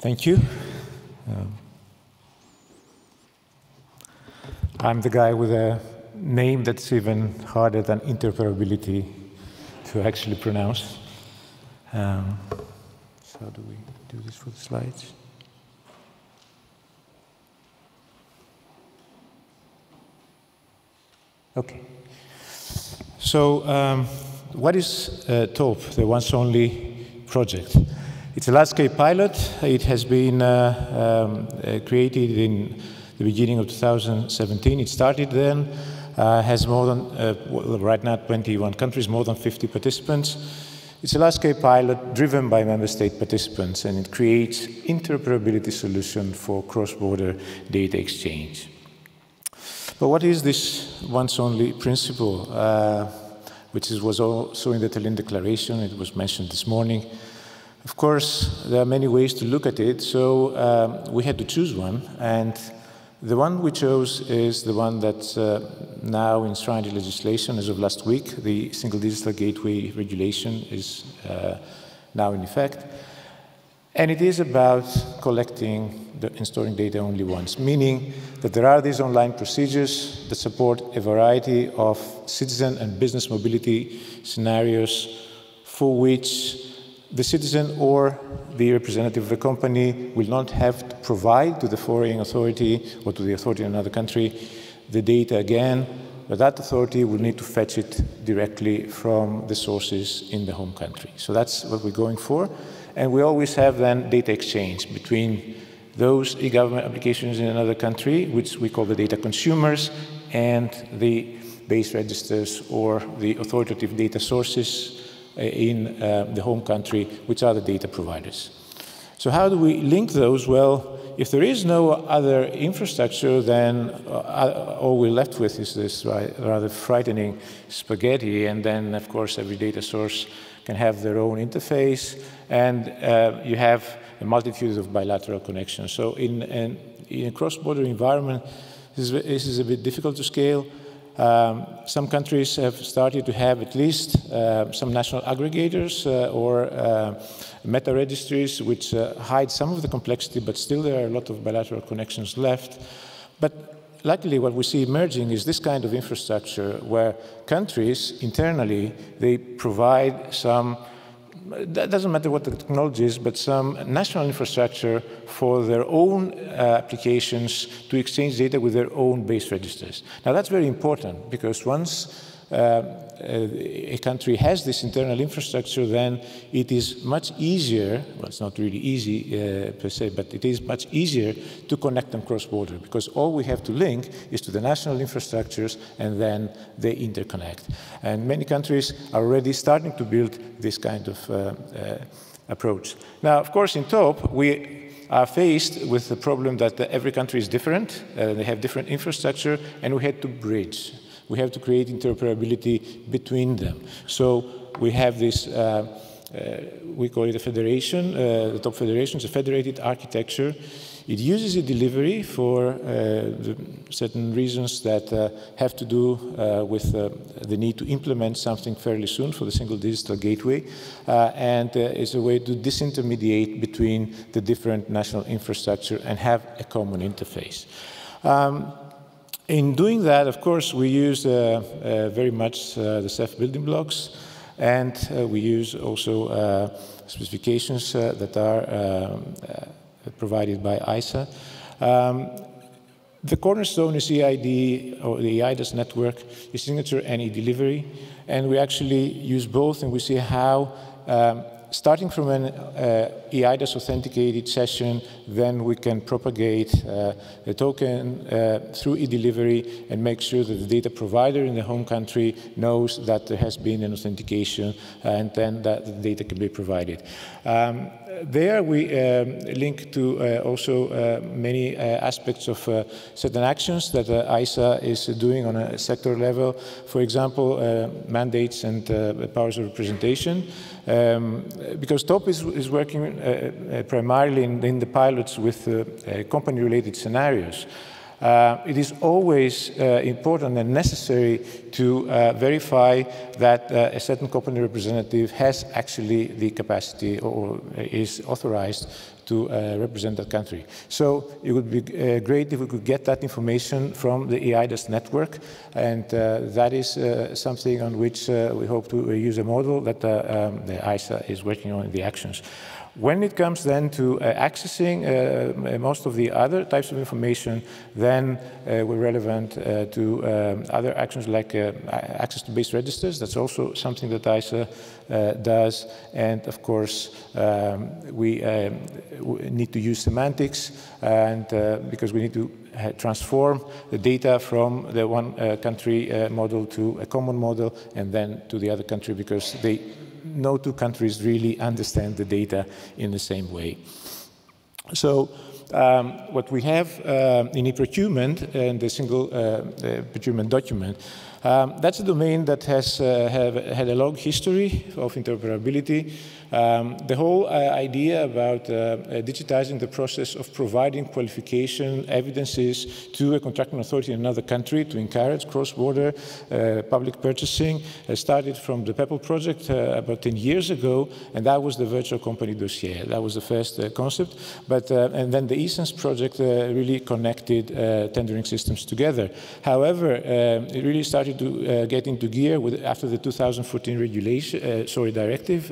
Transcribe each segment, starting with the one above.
Thank you. I'm the guy with a name that's even harder than interoperability to actually pronounce. So how do we do this for the slides? Okay. So what is TOOP, the once only project? It's a large-scale pilot. It has been created in the beginning of 2017. It started then, has more than, well, right now 21 countries, more than 50 participants. It's a large-scale pilot driven by member state participants, and it creates interoperability solution for cross-border data exchange. But what is this once-only principle, which was also in the Tallinn Declaration? It was mentioned this morning. Of course, there are many ways to look at it, so we had to choose one, and the one we chose is the one that's now enshrined in legislation as of last week. The Single Digital Gateway regulation is now in effect, and it is about collecting and storing data only once, meaning that there are these online procedures that support a variety of citizen and business mobility scenarios for which the citizen or the representative of the company will not have to provide to the foreign authority or to the authority in another country the data again, but that authority will need to fetch it directly from the sources in the home country. So that's what we're going for. And we always have then data exchange between those e-government applications in another country, which we call the data consumers, and the base registers or the authoritative data sources in the home country, which are the data providers. So how do we link those? Well, if there is no other infrastructure, then all we're left with is this rather frightening spaghetti, and then, of course, every data source can have their own interface, and you have a multitude of bilateral connections. So in a cross-border environment, this is a bit difficult to scale. Some countries have started to have at least some national aggregators or meta-registries which hide some of the complexity, but still there are a lot of bilateral connections left. But luckily what we see emerging is this kind of infrastructure where countries internally, they provide some, that doesn't matter what the technology is, but some national infrastructure for their own applications to exchange data with their own base registers. Now that's very important because once a country has this internal infrastructure, then it is much easier, well, it's not really easy per se, but it is much easier to connect them cross-border because all we have to link is to the national infrastructures and then they interconnect. And many countries are already starting to build this kind of approach. Now, of course, in TOOP, we are faced with the problem that every country is different, they have different infrastructure, and we had to bridge. We have to create interoperability between them. So we have this, we call it a federation, the TOOP federation is a federated architecture. It uses a delivery for certain reasons that have to do with the need to implement something fairly soon for the Single Digital Gateway, and it's a way to disintermediate between the different national infrastructure and have a common interface. In doing that, of course, we use very much the self-building blocks, and we use also specifications that are provided by ISA. The cornerstone is EID, or the EIDAS network, is signature and e-delivery, and we actually use both, and we see how starting from an EIDAS authenticated session, then we can propagate the token through e-delivery and make sure that the data provider in the home country knows that there has been an authentication and then that the data can be provided. There we link to also many aspects of certain actions that ISA is doing on a sector level. For example, mandates and powers of representation. Because TOOP is working primarily in the pilots with company-related scenarios. It is always important and necessary to verify that a certain company representative has actually the capacity or is authorized to represent that country. So it would be great if we could get that information from the EIDAS network, and that is something on which we hope to use a model that the ISA is working on in the actions. When it comes then to accessing most of the other types of information, then we're relevant to other actions like access to base registers. That's also something that ISA does. And of course, we need to use semantics, and because we need to transform the data from the one country model to a common model, and then to the other country, because no two countries really understand the data in the same way. So what we have in e-procurement and the single procurement document, that's a domain that has had a long history of interoperability. The whole idea about digitizing the process of providing qualification evidences to a contracting authority in another country to encourage cross-border public purchasing started from the PEPL project about 10 years ago, and that was the virtual company dossier. That was the first concept, but and then the ISA² project really connected tendering systems together. However, it really started to get into gear after the 2014 directive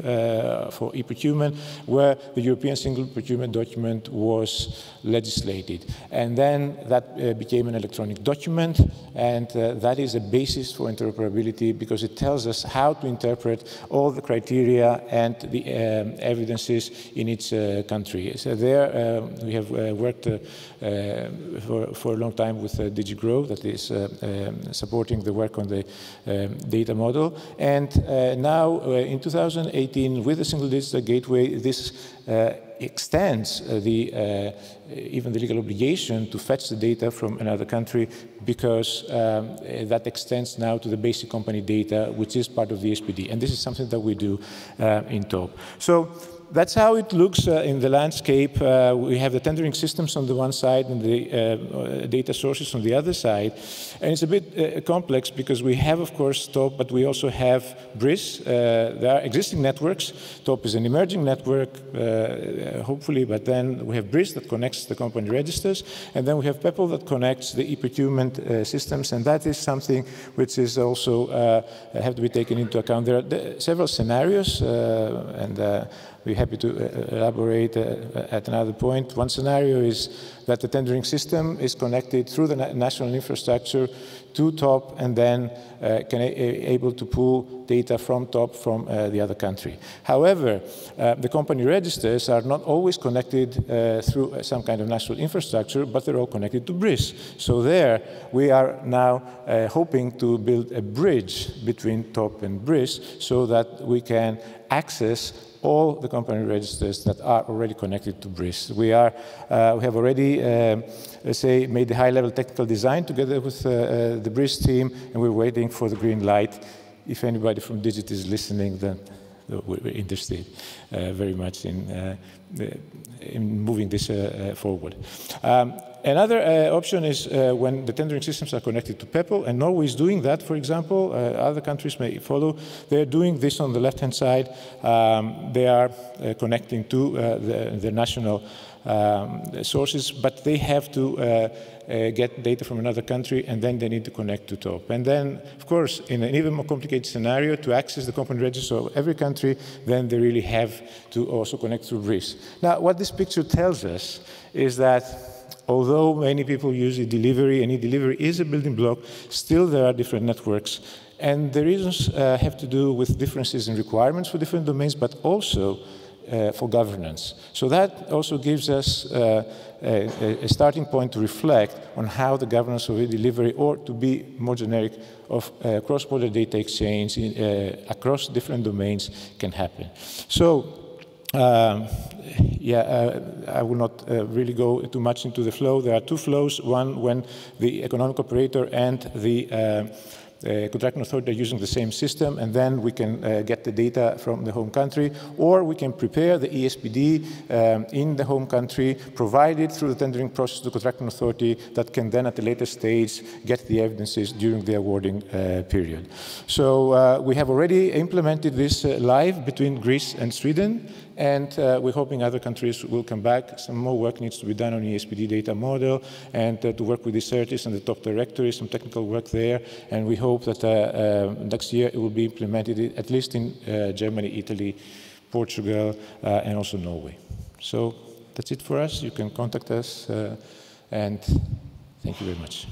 for e-procurement, where the European single procurement document was legislated. And then that became an electronic document, and that is a basis for interoperability because it tells us how to interpret all the criteria and the evidences in each country. So there we have worked for a long time with DG GROW, that is supporting the work on the data model. And now in 2018, with the Single Digital Gateway, this extends even the legal obligation to fetch the data from another country, because that extends now to the basic company data, which is part of the SPD. And this is something that we do in TOOP. So that's how it looks in the landscape. We have the tendering systems on the one side and the data sources on the other side. And it's a bit complex because we have, of course, TOOP, but we also have BRIS. There are existing networks. TOOP is an emerging network, hopefully, but then we have BRIS that connects the company registers, and then we have PEPL that connects the e-procurement systems, and that is something which is also have to be taken into account. There are several scenarios, and we're happy to elaborate at another point. One scenario is that the tendering system is connected through the national infrastructure to TOOP, and then able to pull data from TOOP from the other country. However, the company registers are not always connected through some kind of national infrastructure, but they're all connected to BRIS. So there, we are now hoping to build a bridge between TOOP and BRIS so that we can access all the company registers that are already connected to BRIS. We have already, let's say, made the high-level technical design together with the BRIS team, and we're waiting for the green light. If anybody from Digit is listening, then we're interested very much in moving this forward. Another option is when the tendering systems are connected to PEPL, and Norway is doing that, for example. Other countries may follow. They're doing this on the left-hand side. They are connecting to the national sources, but they have to get data from another country, and then they need to connect to TOOP. And then, of course, in an even more complicated scenario, to access the company register of every country, then they really have to also connect through BRIS. Now, what this picture tells us is that although many people use e-delivery, and e-delivery is a building block, still there are different networks. And the reasons have to do with differences in requirements for different domains, but also for governance. So that also gives us a starting point to reflect on how the governance of e-delivery, or to be more generic, of cross-border data exchange across different domains can happen. So, I will not really go too much into the flow. There are two flows. One, when the economic operator and the contracting authority are using the same system, and then we can get the data from the home country, or we can prepare the ESPD in the home country, provide it through the tendering process to the contracting authority that can then at a later stage get the evidences during the awarding period. So we have already implemented this live between Greece and Sweden, and we're hoping other countries will come back. Some more work needs to be done on ESPD data model, and to work with the CERTIS and the top directories, some technical work there, and we hope that next year it will be implemented at least in Germany, Italy, Portugal, and also Norway. So that's it for us. You can contact us, and thank you very much.